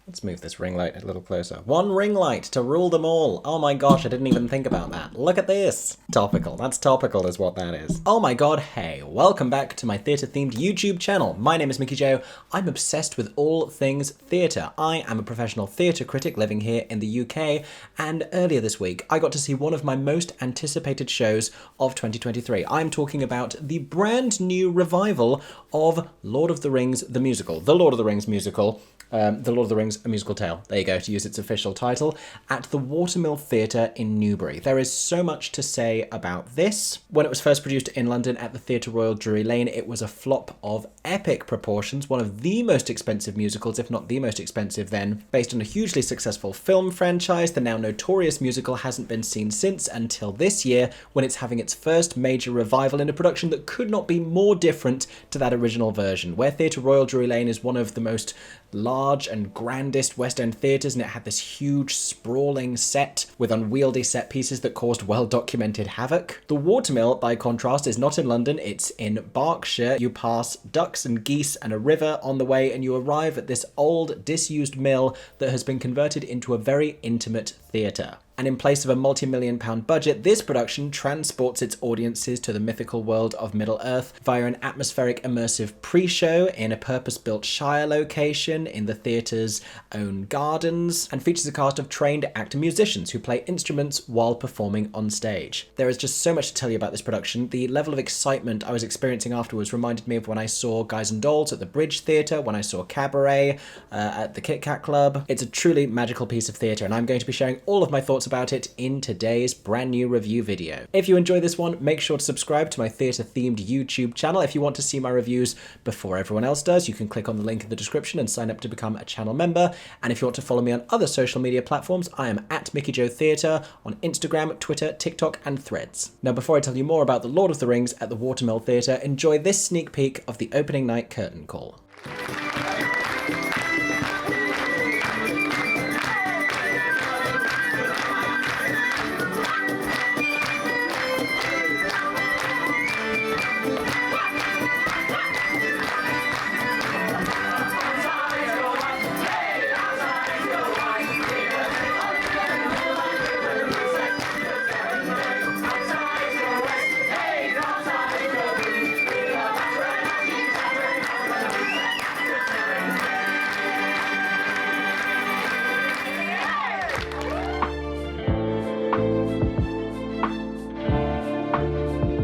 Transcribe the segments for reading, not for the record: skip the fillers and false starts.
Let's move this ring light a little closer. One ring light to rule them all. Oh my gosh, I didn't even think about that. Look at this. Topical. That's topical is what that is. Oh my god, hey. Welcome back to my theatre-themed YouTube channel. My name is Mickey Jo. I'm obsessed with all things theatre. I am a professional theatre critic living here in the UK, and earlier this week I got to see one of my most anticipated shows of 2023. I'm talking about the brand new revival of Lord of the Rings the musical. The Lord of the Rings musical. The Lord of the Rings, A Musical Tale, there you go, to use its official title, at the Watermill Theatre in Newbury. There is so much to say about this. When it was first produced in London at the Theatre Royal Drury Lane, it was a flop of epic proportions, one of the most expensive musicals, if not the most expensive then. Based on a hugely successful film franchise, the now notorious musical hasn't been seen since until this year, when it's having its first major revival in a production that could not be more different to that original version. Where Theatre Royal Drury Lane is one of the most large and grandest West End theatres, and it had this huge sprawling set with unwieldy set pieces that caused well-documented havoc. The Watermill, by contrast, is not in London, it's in Berkshire. You pass ducks and geese and a river on the way, and you arrive at this old, disused mill that has been converted into a very intimate theatre. And in place of a multi-million-pound budget, this production transports its audiences to the mythical world of Middle-earth via an atmospheric immersive pre-show in a purpose-built Shire location in the theatre's own gardens, and features a cast of trained actor-musicians who play instruments while performing on stage. There is just so much to tell you about this production. The level of excitement I was experiencing afterwards reminded me of when I saw Guys and Dolls at the Bridge Theatre, when I saw Cabaret at the Kit Kat Club. It's a truly magical piece of theatre, and I'm going to be sharing all of my thoughts about it in today's brand new review video. If you enjoy this one, make sure to subscribe to my theatre-themed YouTube channel. If you want to see my reviews before everyone else does, you can click on the link in the description and sign up to become a channel member. And if you want to follow me on other social media platforms, I am at MickeyJoTheatre on Instagram, Twitter, TikTok, and Threads. Now, before I tell you more about The Lord of the Rings at the Watermill Theatre, enjoy this sneak peek of the opening night curtain call.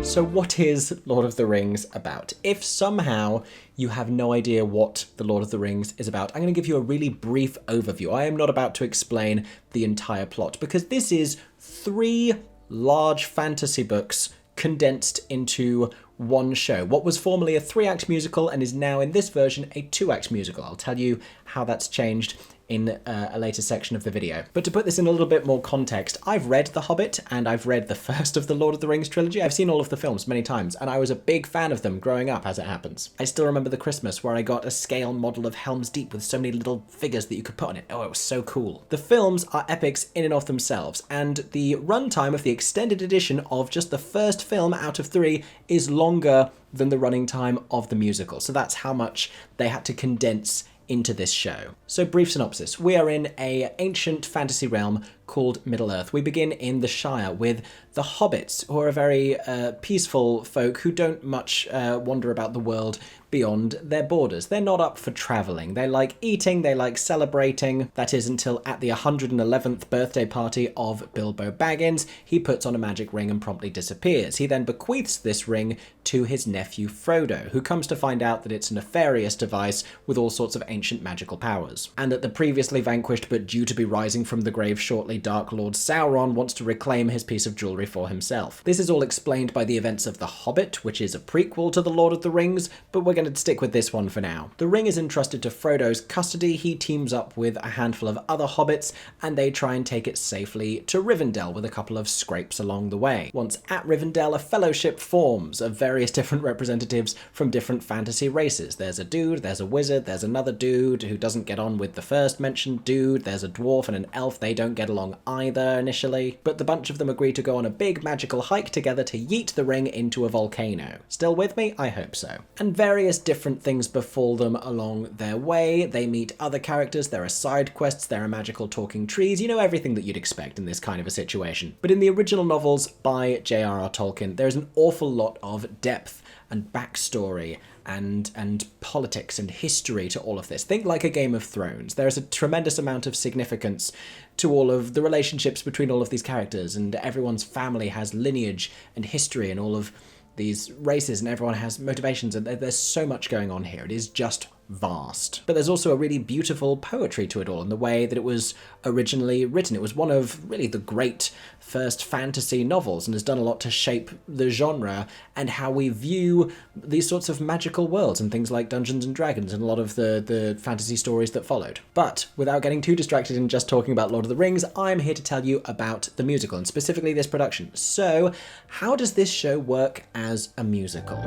So what is Lord of the Rings about? If somehow you have no idea what The Lord of the Rings is about, I'm going to give you a really brief overview. I am not about to explain the entire plot, because this is 3 large fantasy books condensed into one show. What was formerly a 3-act musical and is now in this version a 2-act musical. I'll tell you how that's changed in a later section of the video. But to put this in a little bit more context, I've read The Hobbit and I've read the first of the Lord of the Rings trilogy. I've seen all of the films many times, and I was a big fan of them growing up, as it happens. I still remember the Christmas where I got a scale model of Helm's Deep with so many little figures that you could put on it. Oh, it was so cool. The films are epics in and of themselves, and the runtime of the extended edition of just the first film out of 3 is longer than the running time of the musical. So that's how much they had to condense into this show. So brief synopsis. We are in an ancient fantasy realm called Middle-earth. We begin in the Shire with the hobbits, who are a very peaceful folk who don't much wander about the world beyond their borders. They're not up for travelling. They like eating, they like celebrating. That is until at the 111th birthday party of Bilbo Baggins, he puts on a magic ring and promptly disappears. He then bequeaths this ring to his nephew Frodo, who comes to find out that it's a nefarious device with all sorts of ancient magical powers, and that the previously vanquished but due to be rising from the grave shortly Dark Lord Sauron wants to reclaim his piece of jewellery for himself. This is all explained by the events of The Hobbit, which is a prequel to The Lord of the Rings, but we're going to stick with this one for now. The ring is entrusted to Frodo's custody. He teams up with a handful of other hobbits, and they try and take it safely to Rivendell with a couple of scrapes along the way. Once at Rivendell, a fellowship forms of various different representatives from different fantasy races. There's a dude, there's a wizard, there's another dude who doesn't get on with the first mentioned dude, there's a dwarf and an elf, they don't get along along either initially, but the bunch of them agree to go on a big magical hike together to yeet the ring into a volcano. Still with me? I hope so. And various different things befall them along their way. They meet other characters, there are side quests, there are magical talking trees, you know, everything that you'd expect in this kind of a situation. But in the original novels by J.R.R. Tolkien, there's an awful lot of depth and backstory and politics and history to all of this. Think like a Game of Thrones. There's a tremendous amount of significance to all of the relationships between all of these characters, and everyone's family has lineage and history and all of these races, and everyone has motivations, and there's so much going on here. It is just vast. But there's also a really beautiful poetry to it all in the way that it was originally written. It was one of really the great first fantasy novels and has done a lot to shape the genre and how we view these sorts of magical worlds and things like Dungeons and Dragons and a lot of the fantasy stories that followed. But without getting too distracted and just talking about Lord of the Rings, I'm here to tell you about the musical and specifically this production. So, how does this show work as a musical?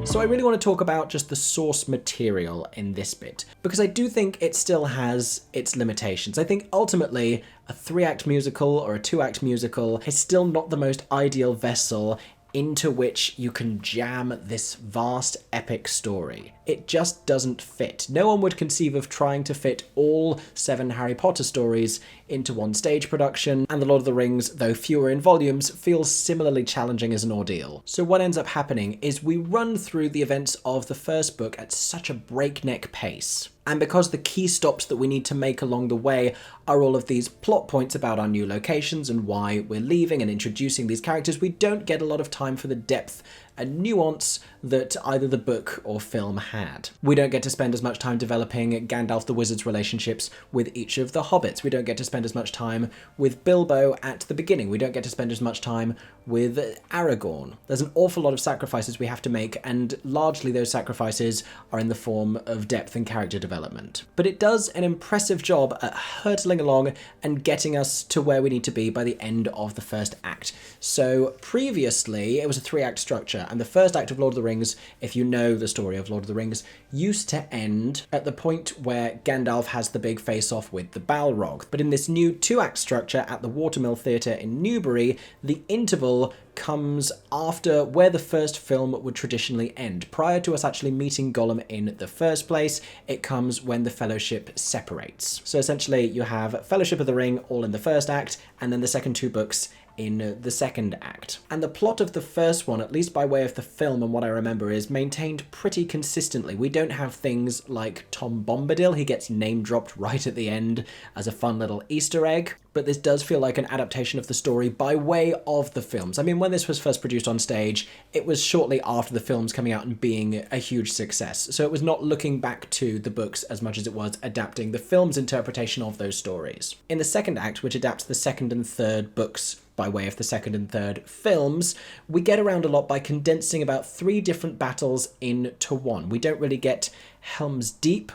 So I really want to talk about just the source material in this bit, because I do think it still has its limitations. I think ultimately a 3-act musical or a 2-act musical is still not the most ideal vessel into which you can jam this vast epic story. It just doesn't fit. No one would conceive of trying to fit all 7 Harry Potter stories into one stage production, and The Lord of the Rings, though fewer in volumes, feels similarly challenging as an ordeal. So what ends up happening is we run through the events of the first book at such a breakneck pace. And because the key stops that we need to make along the way are all of these plot points about our new locations and why we're leaving and introducing these characters, we don't get a lot of time for the depth and nuance that either the book or film had. We don't get to spend as much time developing Gandalf the Wizard's relationships with each of the hobbits. We don't get to spend as much time with Bilbo at the beginning. We don't get to spend as much time with Aragorn. There's an awful lot of sacrifices we have to make, and largely those sacrifices are in the form of depth and character development. But it does an impressive job at hurtling along and getting us to where we need to be by the end of the first act. So previously, it was a 3-act structure, and the first act of Lord of the Rings, if you know the story of Lord of the Rings, used to end at the point where Gandalf has the big face-off with the Balrog. But in this new 2-act structure at the Watermill Theatre in Newbury, the interval comes after where the first film would traditionally end. Prior to us actually meeting Gollum in the first place, it comes when the Fellowship separates. So essentially you have Fellowship of the Ring all in the first act, and then the second 2 books in the second act. And the plot of the first one, at least by way of the film and what I remember, is maintained pretty consistently. We don't have things like Tom Bombadil. He gets name dropped right at the end as a fun little Easter egg. But this does feel like an adaptation of the story by way of the films. I mean, when this was first produced on stage, it was shortly after the films coming out and being a huge success. So it was not looking back to the books as much as it was adapting the film's interpretation of those stories. In the second act, which adapts the second and third books by way of the second and third films, we get around a lot by condensing about 3 different battles into one. We don't really get Helm's Deep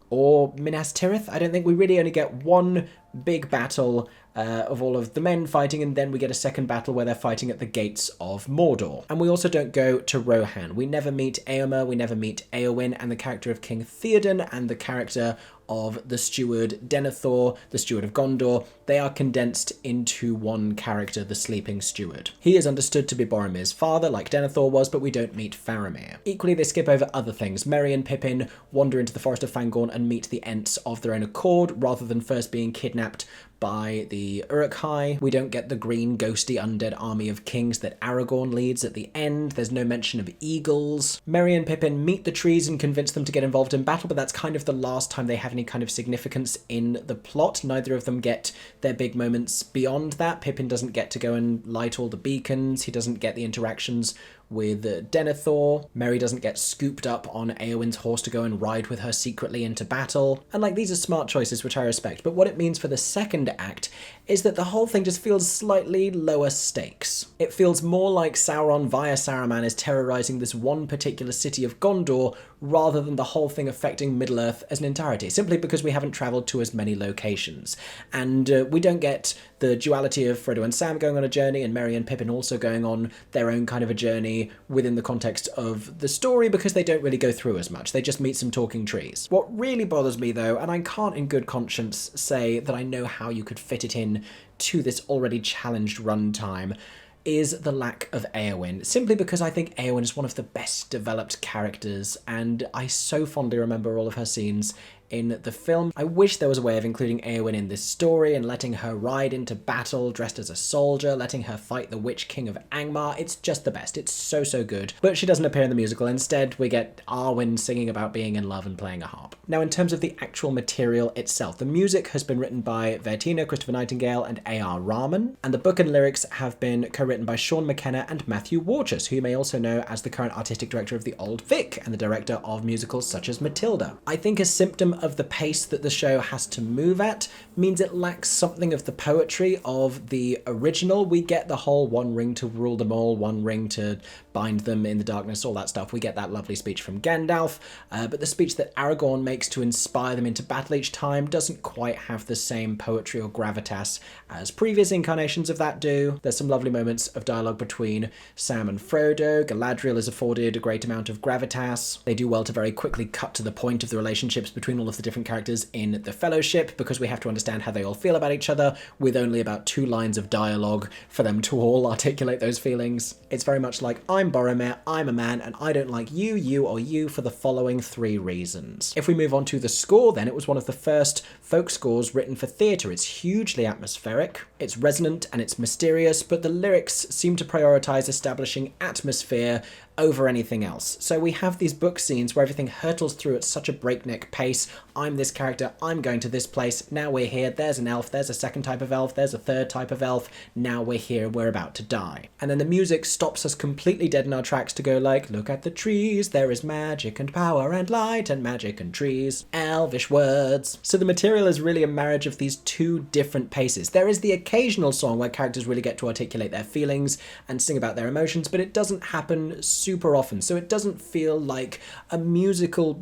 or Minas Tirith. I don't think we really only get one big battle of all of the men fighting, and then we get a second battle where they're fighting at the gates of Mordor. And we also don't go to Rohan. We never meet Éomer, we never meet Éowyn, and the character of King Theoden and the character of the steward Denethor, the steward of Gondor. They are condensed into one character, the sleeping steward. He is understood to be Boromir's father, like Denethor was, but we don't meet Faramir. Equally, they skip over other things. Merry and Pippin wander into the Forest of Fangorn and meet the Ents of their own accord, rather than first being kidnapped by the Uruk-hai. We don't get the green, ghosty, undead army of kings that Aragorn leads at the end. There's no mention of eagles. Merry and Pippin meet the trees and convince them to get involved in battle, but that's kind of the last time they have any kind of significance in the plot. Neither of them get their big moments beyond that. Pippin doesn't get to go and light all the beacons. He doesn't get the interactions with Denethor. Merry doesn't get scooped up on Éowyn's horse to go and ride with her secretly into battle. And these are smart choices, which I respect. But what it means for the second second act is that the whole thing just feels slightly lower stakes. It feels more like Sauron via Saruman is terrorizing this one particular city of Gondor rather than the whole thing affecting Middle-earth as an entirety, simply because we haven't travelled to as many locations. And we don't get the duality of Frodo and Sam going on a journey and Merry and Pippin also going on their own kind of a journey within the context of the story, because they don't really go through as much. They just meet some talking trees. What really bothers me though, and I can't in good conscience say that I know how you could fit it in to this already challenged runtime, is the lack of Éowyn, simply because I think Éowyn is one of the best developed characters, and I so fondly remember all of her scenes in the film. I wish there was a way of including Éowyn in this story and letting her ride into battle dressed as a soldier, letting her fight the Witch King of Angmar. It's just the best. It's so, so good. But she doesn't appear in the musical. Instead, we get Arwen singing about being in love and playing a harp. Now, in terms of the actual material itself, the music has been written by Vertina, Christopher Nightingale, and A.R. Rahman, and the book and lyrics have been co-written by Sean McKenna and Matthew Warchus, who you may also know as the current artistic director of The Old Vic and the director of musicals such as Matilda. I think a symptom of the pace that the show has to move at means it lacks something of the poetry of the original. We get the whole one ring to rule them all, one ring to bind them in the darkness, all that stuff. We get that lovely speech from Gandalf, but the speech that Aragorn makes to inspire them into battle each time doesn't quite have the same poetry or gravitas as previous incarnations of that do. There's some lovely moments of dialogue between Sam and Frodo. Galadriel is afforded a great amount of gravitas. They do well to very quickly cut to the point of the relationships between all of the different characters in the Fellowship, because we have to understand how they all feel about each other with only about 2 lines of dialogue for them to all articulate those feelings. It's very much like, I'm Boromir, I'm a man, and I don't like you, you, or you for the following 3 reasons. If we move on to the score then, it was one of the first folk scores written for theatre. It's hugely atmospheric, it's resonant and it's mysterious, but the lyrics seem to prioritise establishing atmosphere over anything else. So we have these book scenes where everything hurtles through at such a breakneck pace. I'm this character, I'm going to this place, now we're here, there's an elf, there's a second type of elf, there's a third type of elf, now we're here, we're about to die. And then the music stops us completely dead in our tracks to go like, look at the trees, there is magic and power and light and magic and trees, elvish words. So the material is really a marriage of these 2 different paces. There is the occasional song where characters really get to articulate their feelings and sing about their emotions, but it doesn't happen super often, so it doesn't feel like a musical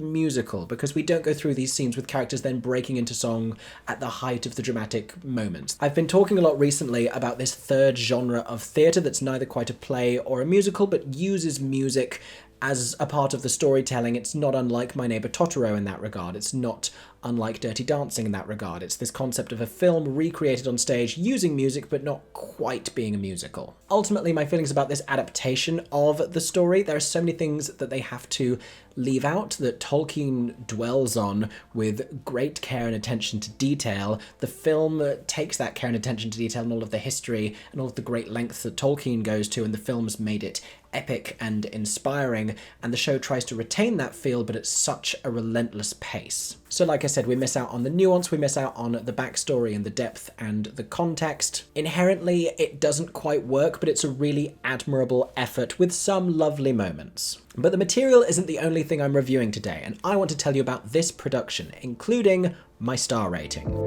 because we don't go through these scenes with characters then breaking into song at the height of the dramatic moments. I've been talking a lot recently about this third genre of theatre that's neither quite a play or a musical, but uses music as a part of the storytelling. It's not unlike My Neighbor Totoro in that regard. It's not unlike Dirty Dancing in that regard. It's this concept of a film recreated on stage using music but not quite being a musical. Ultimately, my feelings about this adaptation of the story, there are so many things that they have to leave out that Tolkien dwells on with great care and attention to detail. The film takes that care and attention to detail and all of the history and all of the great lengths that Tolkien goes to, and the film's made it epic and inspiring, and the show tries to retain that feel, but at such a relentless pace. So like I said, we miss out on the nuance, we miss out on the backstory and the depth and the context. Inherently, it doesn't quite work, but it's a really admirable effort with some lovely moments. But the material isn't the only thing I'm reviewing today, and I want to tell you about this production, including my star rating.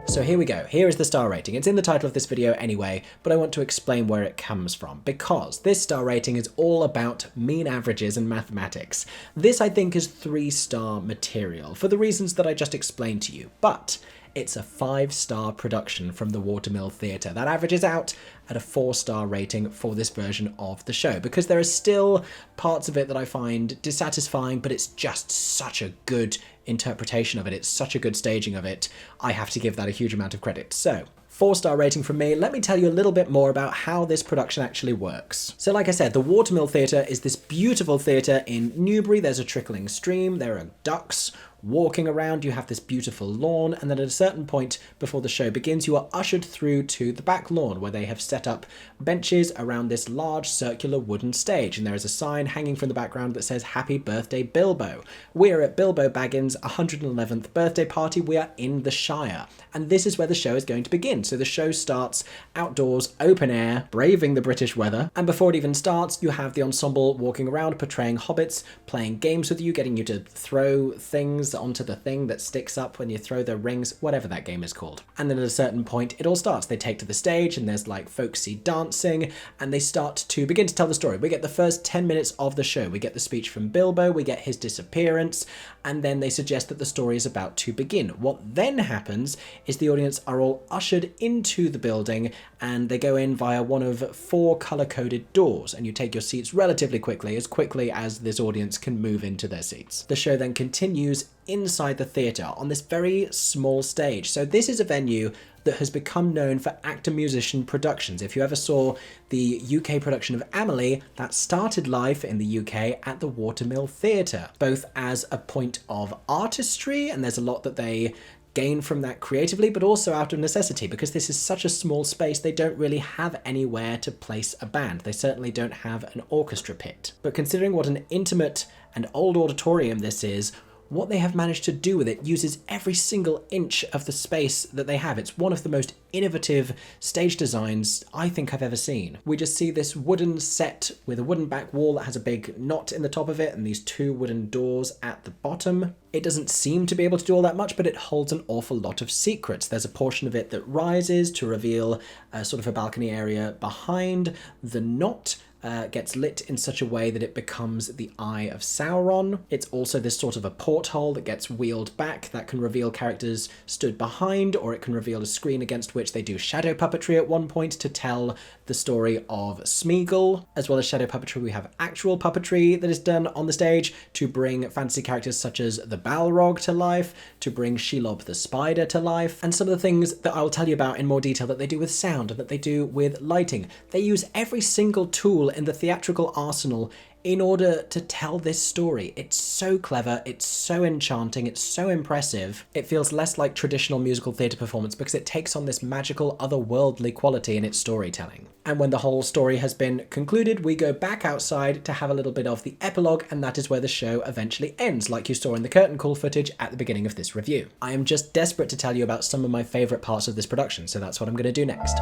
So here we go. Here is the star rating. It's in the title of this video anyway, but I want to explain where it comes from, because this star rating is all about mean averages and mathematics. This, I think, is 3-star material for the reasons that I just explained to you, but it's a 5-star production from the Watermill Theatre. That averages out at a 4-star rating for this version of the show, because there are still parts of it that I find dissatisfying, but it's just such a good interpretation of it. It's such a good staging of it. I have to give that a huge amount of credit. So 4-star rating from me. Let me tell you a little bit more about how this production actually works. So like I said, the Watermill Theatre is this beautiful theatre in Newbury. There's a trickling stream, there are ducks walking around, you have this beautiful lawn, and then at a certain point before the show begins, you are ushered through to the back lawn where they have set up benches around this large circular wooden stage, and there is a sign hanging from the background that says Happy Birthday Bilbo. We're at Bilbo Baggins' 111th birthday party. We are in the Shire, and this is where the show is going to begin. begin. So the show starts outdoors, open air, braving the British weather, and before it even starts, you have the ensemble walking around portraying hobbits, playing games with you, getting you to throw things onto the thing that sticks up when you throw the rings, whatever that game is called. And then at a certain point, it all starts. They take to the stage, and there's like folksy dancing, and they start to begin to tell the story. We get the first 10 minutes of the show. We get the speech from Bilbo, we get his disappearance, and then they suggest that the story is about to begin. What then happens is the audience are all ushered into the building, and they go in via one of 4 colour-coded doors, and you take your seats relatively quickly as this audience can move into their seats. The show then continues inside the theatre on this very small stage. So this is a venue that has become known for actor-musician productions. If you ever saw the UK production of Amelie, that started life in the UK at the Watermill Theatre, both as a point of artistry, and there's a lot that they gain from that creatively, but also out of necessity, because this is such a small space, they don't really have anywhere to place a band. They certainly don't have an orchestra pit. But considering what an intimate and old auditorium this is, what they have managed to do with it uses every single inch of the space that they have. It's one of the most innovative stage designs I think I've ever seen. We just see this wooden set with a wooden back wall that has a big knot in the top of it and these 2 wooden doors at the bottom. It doesn't seem to be able to do all that much, but it holds an awful lot of secrets. There's a portion of it that rises to reveal sort of a balcony area behind. The knot gets lit in such a way that it becomes the Eye of Sauron. It's also this sort of a porthole that gets wheeled back that can reveal characters stood behind, or it can reveal a screen against which they do shadow puppetry at one point to tell the story of Smeagol. As well as shadow puppetry, we have actual puppetry that is done on the stage to bring fantasy characters such as the Balrog to life, to bring Shelob the Spider to life, and some of the things that I will tell you about in more detail that they do with sound and that they do with lighting. They use every single tool in the theatrical arsenal in order to tell this story. It's so clever, it's so enchanting, it's so impressive. It feels less like traditional musical theatre performance because it takes on this magical, otherworldly quality in its storytelling. And when the whole story has been concluded, we go back outside to have a little bit of the epilogue, and that is where the show eventually ends, like you saw in the curtain call footage at the beginning of this review. I am just desperate to tell you about some of my favourite parts of this production, so that's what I'm going to do next.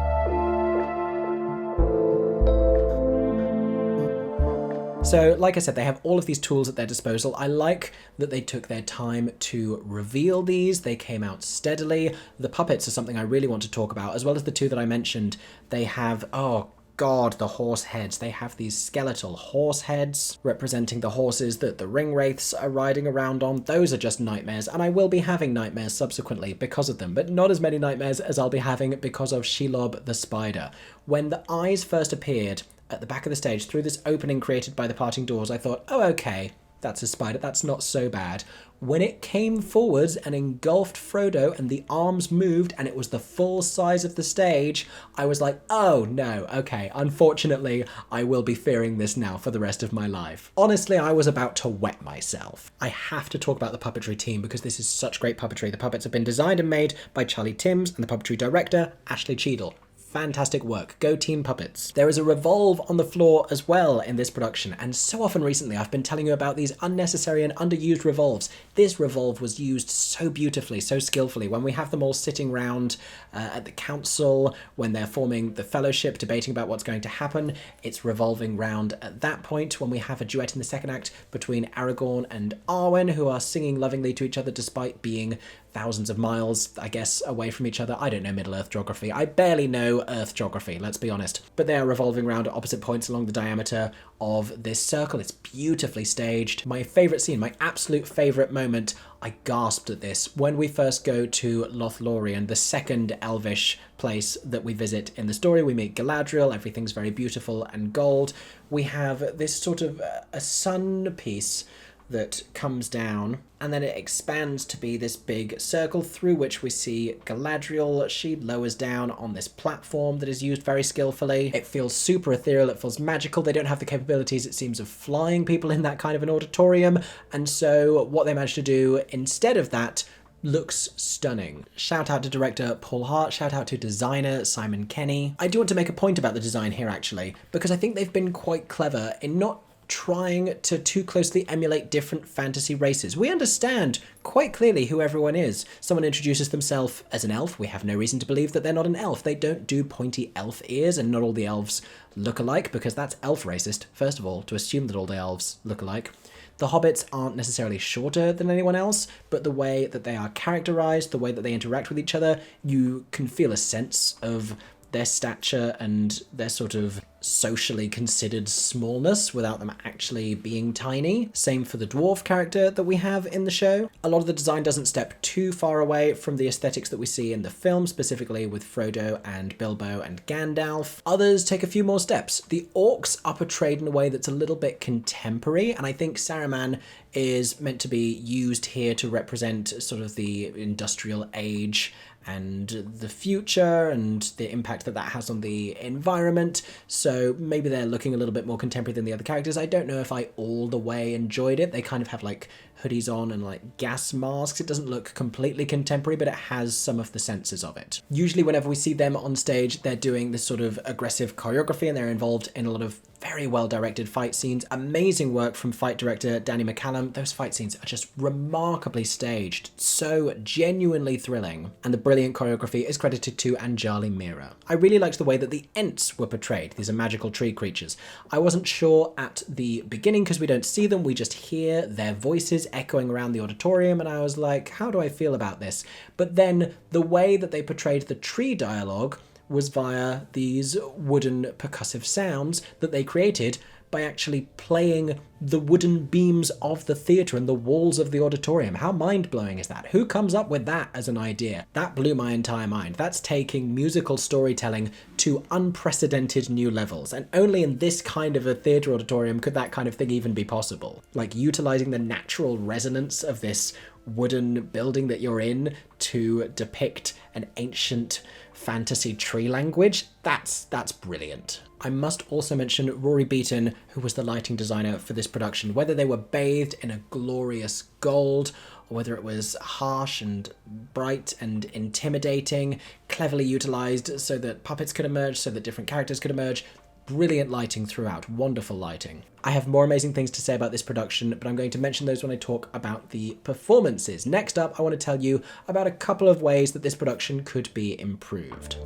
So, like I said, they have all of these tools at their disposal. I like that they took their time to reveal these. They came out steadily. The puppets are something I really want to talk about, as well as the 2 that I mentioned. They have, oh god, the horse heads. They have these skeletal horse heads representing the horses that the ring wraiths are riding around on. Those are just nightmares, and I will be having nightmares subsequently because of them, but not as many nightmares as I'll be having because of Shelob the Spider. When the eyes first appeared at the back of the stage through this opening created by the parting doors, I thought, oh, okay, that's a spider, that's not so bad. When it came forwards and engulfed Frodo and the arms moved and it was the full size of the stage, I was like, oh no, okay, unfortunately, I will be fearing this now for the rest of my life. Honestly, I was about to wet myself. I have to talk about the puppetry team because this is such great puppetry. The puppets have been designed and made by Charlie Timms and the puppetry director, Ashley Cheadle. Fantastic work. Go Team Puppets. There is a revolve on the floor as well in this production, and so often recently I've been telling you about these unnecessary and underused revolves. This revolve was used so beautifully, so skillfully. When we have them all sitting round at the council, when they're forming the fellowship, debating about what's going to happen, it's revolving round at that point. When we have a duet in the second act between Aragorn and Arwen, who are singing lovingly to each other despite being thousands of miles, I guess, away from each other. I don't know Middle-earth geography. I barely know Earth geography, let's be honest. But they are revolving around at opposite points along the diameter of this circle. It's beautifully staged. My favourite scene, my absolute favourite moment, I gasped at this. When we first go to Lothlorien, the second elvish place that we visit in the story, we meet Galadriel, everything's very beautiful and gold. We have this sort of a sun piece that comes down, and then it expands to be this big circle through which we see Galadriel. She lowers down on this platform that is used very skillfully. It feels super ethereal, it feels magical. They don't have the capabilities, it seems, of flying people in that kind of an auditorium, and so what they managed to do instead of that looks stunning. Shout out to director Paul Hart, shout out to designer Simon Kenny. I do want to make a point about the design here actually, because I think they've been quite clever in not trying to too closely emulate different fantasy races. We understand quite clearly who everyone is. Someone introduces themselves as an elf. We have no reason to believe that they're not an elf. They don't do pointy elf ears, and not all the elves look alike, because that's elf racist, first of all, to assume that all the elves look alike. The hobbits aren't necessarily shorter than anyone else, but the way that they are characterized, the way that they interact with each other, you can feel a sense of their stature and their sort of socially considered smallness without them actually being tiny. Same for the dwarf character that we have in the show. A lot of the design doesn't step too far away from the aesthetics that we see in the film, specifically with Frodo and Bilbo and Gandalf. Others take a few more steps. The orcs are portrayed in a way that's a little bit contemporary, and I think Saruman is meant to be used here to represent sort of the industrial age and the future and the impact that that has on the environment. So maybe they're looking a little bit more contemporary than the other characters. I don't know if I all the way enjoyed it. They kind of have like hoodies on and like gas masks. It doesn't look completely contemporary, but it has some of the senses of it. Usually whenever we see them on stage, they're doing this sort of aggressive choreography and they're involved in a lot of very well directed fight scenes. Amazing work from fight director Danny McCallum. Those fight scenes are just remarkably staged, so genuinely thrilling. And the brilliant choreography is credited to Anjali Mira. I really liked the way that the Ents were portrayed. These are magical tree creatures. I wasn't sure at the beginning because we don't see them, we just hear their voices echoing around the auditorium, and I was like, how do I feel about this? But then the way that they portrayed the tree dialogue was via these wooden percussive sounds that they created by actually playing the wooden beams of the theatre and the walls of the auditorium. How mind-blowing is that? Who comes up with that as an idea? That blew my entire mind. That's taking musical storytelling to unprecedented new levels, and only in this kind of a theatre auditorium could that kind of thing even be possible. Like utilising the natural resonance of this wooden building that you're in to depict an ancient fantasy tree language. That's brilliant. I must also mention Rory Beaton, who was the lighting designer for this production. Whether they were bathed in a glorious gold, or whether it was harsh and bright and intimidating, cleverly utilised so that puppets could emerge, so that different characters could emerge. Brilliant lighting throughout, wonderful lighting. I have more amazing things to say about this production, but I'm going to mention those when I talk about the performances. Next up, I want to tell you about a couple of ways that this production could be improved.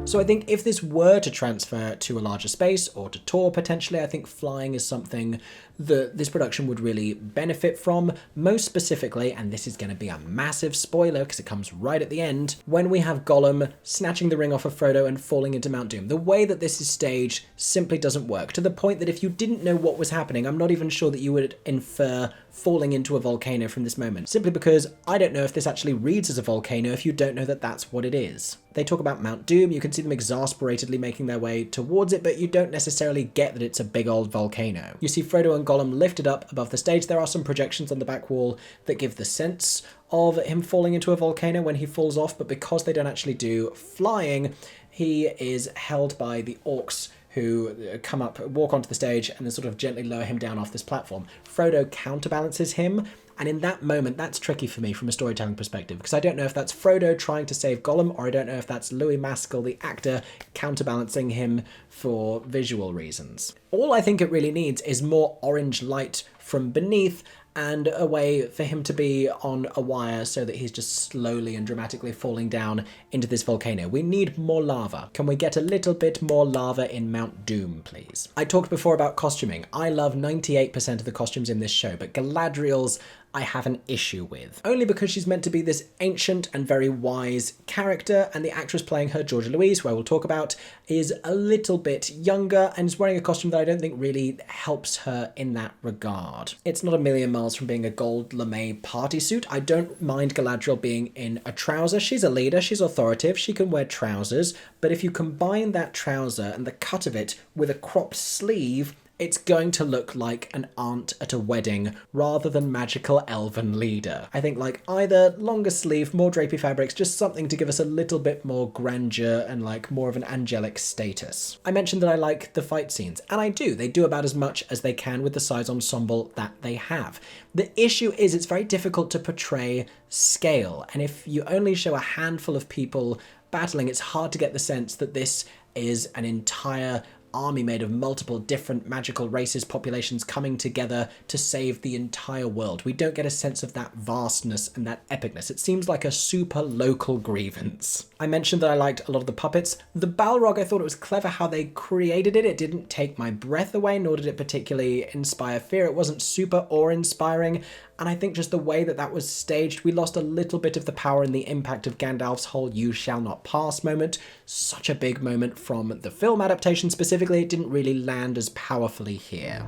So I think if this were to transfer to a larger space or to tour potentially, I think flying is something that this production would really benefit from. Most specifically, and this is going to be a massive spoiler because it comes right at the end, when we have Gollum snatching the ring off of Frodo and falling into Mount Doom. The way that this is staged simply doesn't work, to the point that if you didn't know what was happening, I'm not even sure that you would infer falling into a volcano from this moment, simply because I don't know if this actually reads as a volcano if you don't know that that's what it is. They talk about Mount Doom, you can see them exasperatedly making their way towards it, but you don't necessarily get that it's a big old volcano. You see Frodo and Gollum lifted up above the stage. There are some projections on the back wall that give the sense of him falling into a volcano when he falls off, but because they don't actually do flying, he is held by the orcs who come up, walk onto the stage, and then sort of gently lower him down off this platform. Frodo counterbalances him, and in that moment, that's tricky for me from a storytelling perspective, because I don't know if that's Frodo trying to save Gollum, or I don't know if that's Louis Maskell, the actor, counterbalancing him for visual reasons. All I think it really needs is more orange light from beneath, and a way for him to be on a wire so that he's just slowly and dramatically falling down into this volcano. We need more lava. Can we get a little bit more lava in Mount Doom, please? I talked before about costuming. I love 98% of the costumes in this show, but Galadriel's I have an issue with. Only because she's meant to be this ancient and very wise character, and the actress playing her, Georgia Louise, who I will talk about, is a little bit younger and is wearing a costume that I don't think really helps her in that regard. It's not a million miles from being a gold lame party suit. I don't mind Galadriel being in a trouser. She's a leader, she's authoritative, she can wear trousers, but if you combine that trouser and the cut of it with a cropped sleeve, it's going to look like an aunt at a wedding rather than magical elven leader. I think like either longer sleeve, more drapey fabrics, just something to give us a little bit more grandeur and like more of an angelic status. I mentioned that I like the fight scenes, and I do. They do about as much as they can with the size ensemble that they have. The issue is it's very difficult to portray scale, and if you only show a handful of people battling, it's hard to get the sense that this is an entire army made of multiple different magical races, populations coming together to save the entire world. We don't get a sense of that vastness and that epicness. It seems like a super local grievance. I mentioned that I liked a lot of the puppets. The Balrog, I thought it was clever how they created it. It didn't take my breath away, nor did it particularly inspire fear. It wasn't super awe-inspiring. And I think just the way that that was staged, we lost a little bit of the power and the impact of Gandalf's whole "you shall not pass" moment. Such a big moment from the film adaptation specifically, it didn't really land as powerfully here.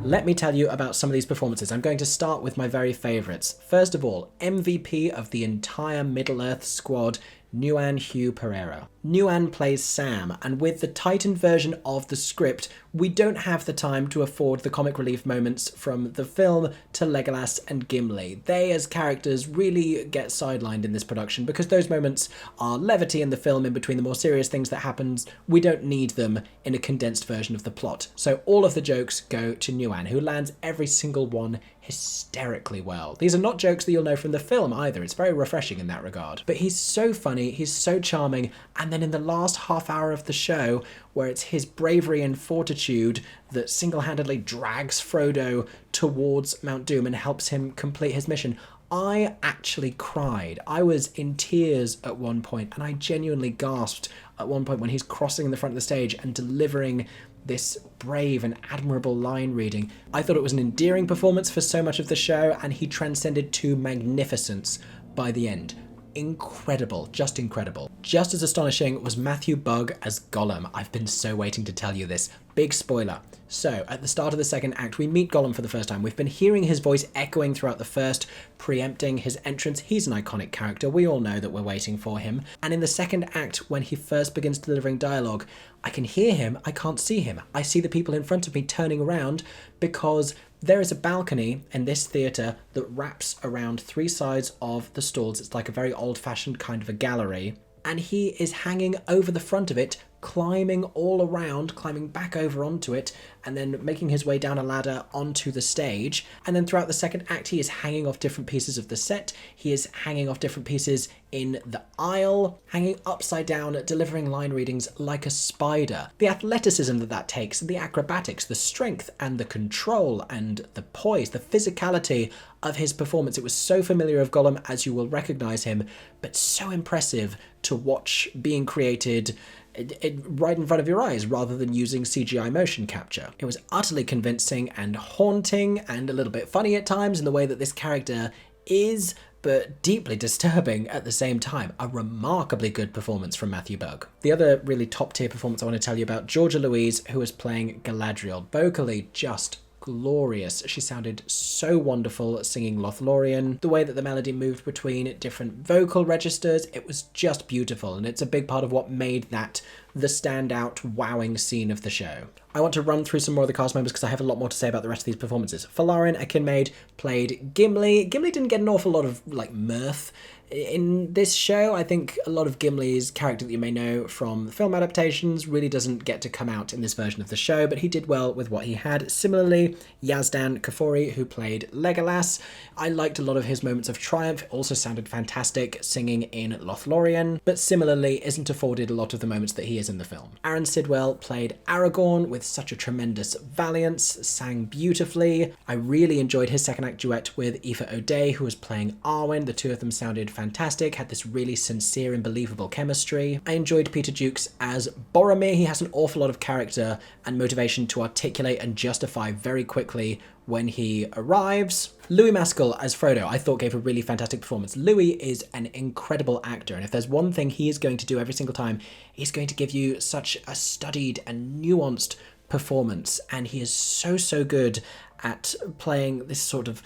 Let me tell you about some of these performances. I'm going to start with my very favourites. First of all, MVP of the entire Middle-earth squad, Nuan Hugh Pereira. Nuan plays Sam, and with the tightened version of the script, we don't have the time to afford the comic relief moments from the film to Legolas and Gimli. They, as characters, really get sidelined in this production because those moments are levity in the film in between the more serious things that happens. We don't need them in a condensed version of the plot. So all of the jokes go to Nuan, who lands every single one hysterically well. These are not jokes that you'll know from the film either. It's very refreshing in that regard. But he's so funny, he's so charming, and then in the last half hour of the show, where it's his bravery and fortitude that single-handedly drags Frodo towards Mount Doom and helps him complete his mission, I actually cried. I was in tears at one point, and I genuinely gasped at one point when he's crossing the front of the stage and delivering this brave and admirable line reading. I thought it was an endearing performance for so much of the show, and he transcended to magnificence by the end. Incredible, just incredible. Just as astonishing was Matthew Bugg as Gollum. I've been so waiting to tell you this. Big spoiler. So, at the start of the second act, we meet Gollum for the first time. We've been hearing his voice echoing throughout the first, preempting his entrance. He's an iconic character. We all know that we're waiting for him. And in the second act, when he first begins delivering dialogue, I can hear him, I can't see him. I see the people in front of me turning around because there is a balcony in this theatre that wraps around three sides of the stalls. It's like a very old-fashioned kind of a gallery. And he is hanging over the front of it, climbing all around, climbing back over onto it, and then making his way down a ladder onto the stage. And then throughout the second act, he is hanging off different pieces of the set. He is hanging off different pieces in the aisle, hanging upside down, delivering line readings like a spider. The athleticism that takes, the acrobatics, the strength and the control and the poise, the physicality of his performance. It was so familiar of Gollum as you will recognise him, but so impressive to watch being created right in front of your eyes rather than using CGI motion capture. It was utterly convincing and haunting and a little bit funny at times in the way that this character is, but deeply disturbing at the same time. A remarkably good performance from Matthew Bugg. The other really top tier performance I want to tell you about, Georgia Louise, who was playing Galadriel. Vocally just glorious. She sounded so wonderful singing Lothlorien. The way that the melody moved between different vocal registers, it was just beautiful, and it's a big part of what made that the standout, wowing scene of the show. I want to run through some more of the cast members because I have a lot more to say about the rest of these performances. Falarin Akinmaid played Gimli. Gimli didn't get an awful lot of mirth in this show. I think a lot of Gimli's character that you may know from film adaptations really doesn't get to come out in this version of the show, but he did well with what he had. Similarly, Yazdan Kafori, who played Legolas, I liked a lot of his moments of triumph. It also sounded fantastic singing in Lothlorien, but similarly isn't afforded a lot of the moments that he is in the film. Aaron Sidwell played Aragorn with such a tremendous valiance, sang beautifully. I really enjoyed his second act duet with Aoife O'Day, who was playing Arwen. The two of them sounded fantastic, had this really sincere and believable chemistry. I enjoyed Peter Jukes as Boromir. He has an awful lot of character and motivation to articulate and justify very quickly when he arrives. Louis Maskell as Frodo, I thought gave a really fantastic performance. Louis is an incredible actor, and if there's one thing he is going to do every single time, he's going to give you such a studied and nuanced performance, and he is so good at playing this sort of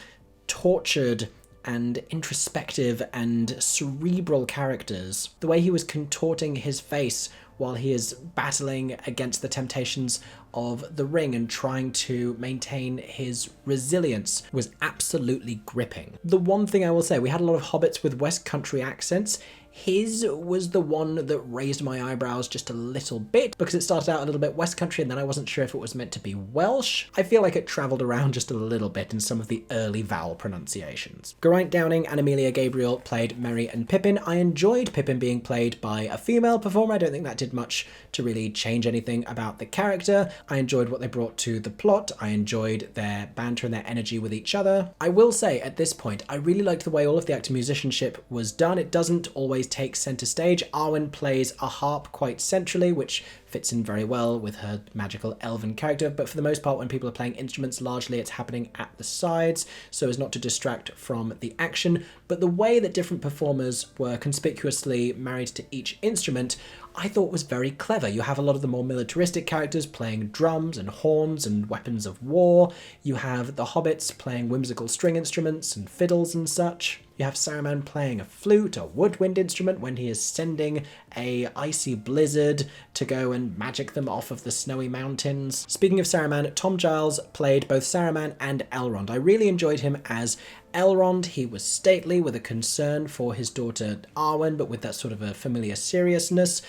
tortured and introspective and cerebral characters. The way he was contorting his face while he is battling against the temptations of the ring and trying to maintain his resilience was absolutely gripping. The one thing I will say, we had a lot of hobbits with West Country accents. His was the one that raised my eyebrows just a little bit because it started out a little bit West Country and then I wasn't sure if it was meant to be Welsh. I feel like it travelled around just a little bit in some of the early vowel pronunciations. Geraint Downing and Amelia Gabriel played Merry and Pippin. I enjoyed Pippin being played by a female performer. I don't think that did much to really change anything about the character. I enjoyed what they brought to the plot. I enjoyed their banter and their energy with each other. I will say at this point, I really liked the way all of the actor-musicianship was done. It doesn't always take centre stage. Arwen plays a harp quite centrally, which fits in very well with her magical elven character, but for the most part when people are playing instruments, largely it's happening at the sides so as not to distract from the action. But the way that different performers were conspicuously married to each instrument I thought was very clever. You have a lot of the more militaristic characters playing drums and horns and weapons of war. You have the hobbits playing whimsical string instruments and fiddles and such. You have Saruman playing a flute, a woodwind instrument, when he is sending a icy blizzard to go and magic them off of the snowy mountains. Speaking of Saruman, Tom Giles played both Saruman and Elrond. I really enjoyed him as Elrond. He was stately with a concern for his daughter Arwen, but with that sort of a familiar seriousness.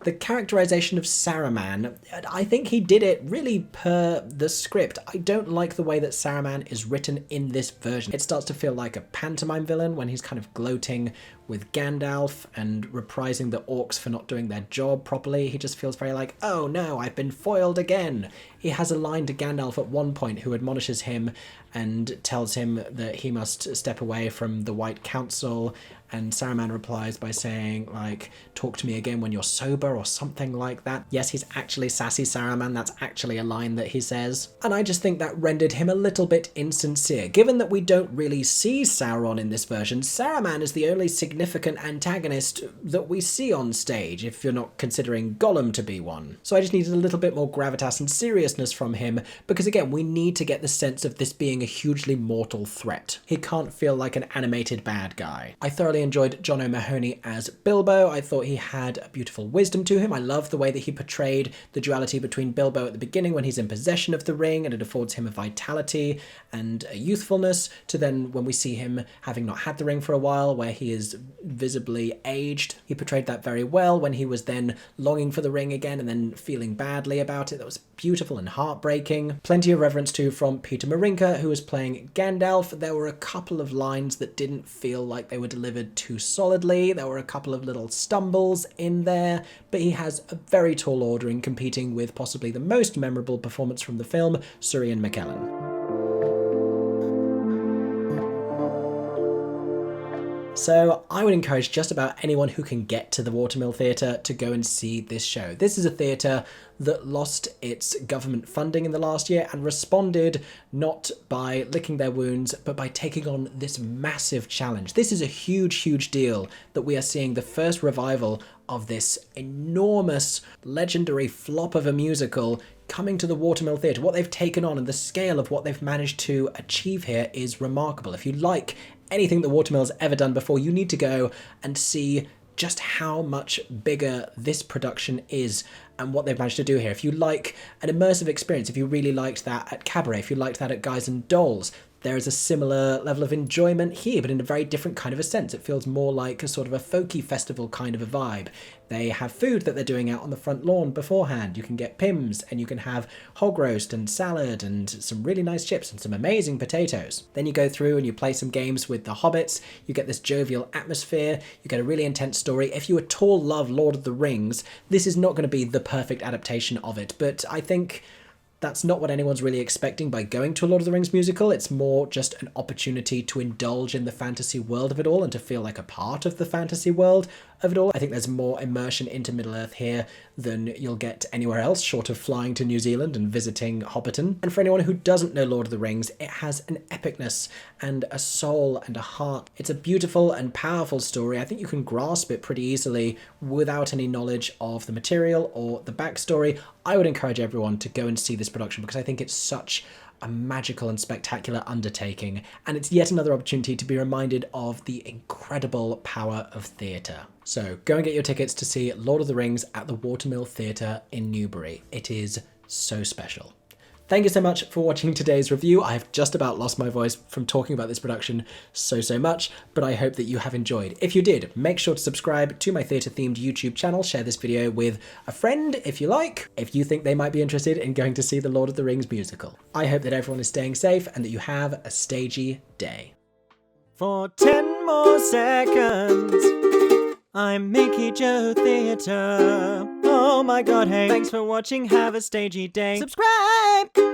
The characterization of Saruman, I think he did it really per the script. I don't like the way that Saruman is written in this version. It starts to feel like a pantomime villain when he's kind of gloating with Gandalf and reprising the orcs for not doing their job properly. He just feels very like, oh no, I've been foiled again. He has a line to Gandalf at one point who admonishes him and tells him that he must step away from the White Council, and Saruman replies by saying, like, talk to me again when you're sober or something like that. Yes, he's actually sassy Saruman, that's actually a line that he says. And I just think that rendered him a little bit insincere. Given that we don't really see Sauron in this version, Saruman is the only significant antagonist that we see on stage, if you're not considering Gollum to be one. So I just needed a little bit more gravitas and seriousness from him, because again, we need to get the sense of this being a hugely mortal threat. He can't feel like an animated bad guy. I thoroughly enjoyed John O'Mahony as Bilbo. I thought he had a beautiful wisdom to him. I love the way that he portrayed the duality between Bilbo at the beginning when he's in possession of the ring and it affords him a vitality and a youthfulness, to then when we see him having not had the ring for a while where he is visibly aged. He portrayed that very well when he was then longing for the ring again and then feeling badly about it. That was beautiful and heartbreaking. Plenty of reverence too from Peter Marinka, who was playing Gandalf. There were a couple of lines that didn't feel like they were delivered too solidly. There were a couple of little stumbles in there, but he has a very tall order in competing with possibly the most memorable performance from the film, Sir Ian McKellen. So I would encourage just about anyone who can get to the Watermill Theatre to go and see this show. This is a theatre that lost its government funding in the last year and responded not by licking their wounds, but by taking on this massive challenge. This is a huge, huge deal that we are seeing the first revival of this enormous, legendary flop of a musical coming to the Watermill Theatre. What they've taken on and the scale of what they've managed to achieve here is remarkable. If you like anything that Watermill's ever done before, you need to go and see just how much bigger this production is and what they've managed to do here. If you like an immersive experience, if you really liked that at Cabaret, if you liked that at Guys and Dolls, there is a similar level of enjoyment here, but in a very different kind of a sense. It feels more like a sort of a folky festival kind of a vibe. They have food that they're doing out on the front lawn beforehand. You can get Pims and you can have hog roast and salad and some really nice chips and some amazing potatoes. Then you go through and you play some games with the hobbits. You get this jovial atmosphere. You get a really intense story. If you at all love Lord of the Rings, this is not going to be the perfect adaptation of it, but I think that's not what anyone's really expecting by going to a Lord of the Rings musical. It's more just an opportunity to indulge in the fantasy world of it all and to feel like a part of the fantasy world of it all. I think there's more immersion into Middle-earth here than you'll get anywhere else, short of flying to New Zealand and visiting Hobbiton. And for anyone who doesn't know Lord of the Rings, it has an epicness and a soul and a heart. It's a beautiful and powerful story. I think you can grasp it pretty easily without any knowledge of the material or the backstory. I would encourage everyone to go and see this production because I think it's such a magical and spectacular undertaking, and it's yet another opportunity to be reminded of the incredible power of theatre. So go and get your tickets to see Lord of the Rings at the Watermill Theatre in Newbury. It is so special. Thank you so much for watching today's review. I have just about lost my voice from talking about this production so much, but I hope that you have enjoyed. If you did, make sure to subscribe to my theatre-themed YouTube channel. Share this video with a friend if you like, if you think they might be interested in going to see the Lord of the Rings musical. I hope that everyone is staying safe and that you have a stagey day. For 10 more seconds, I'm MickeyJoTheatre. Oh my god, hey. Thanks for watching, have a stagey day. Subscribe!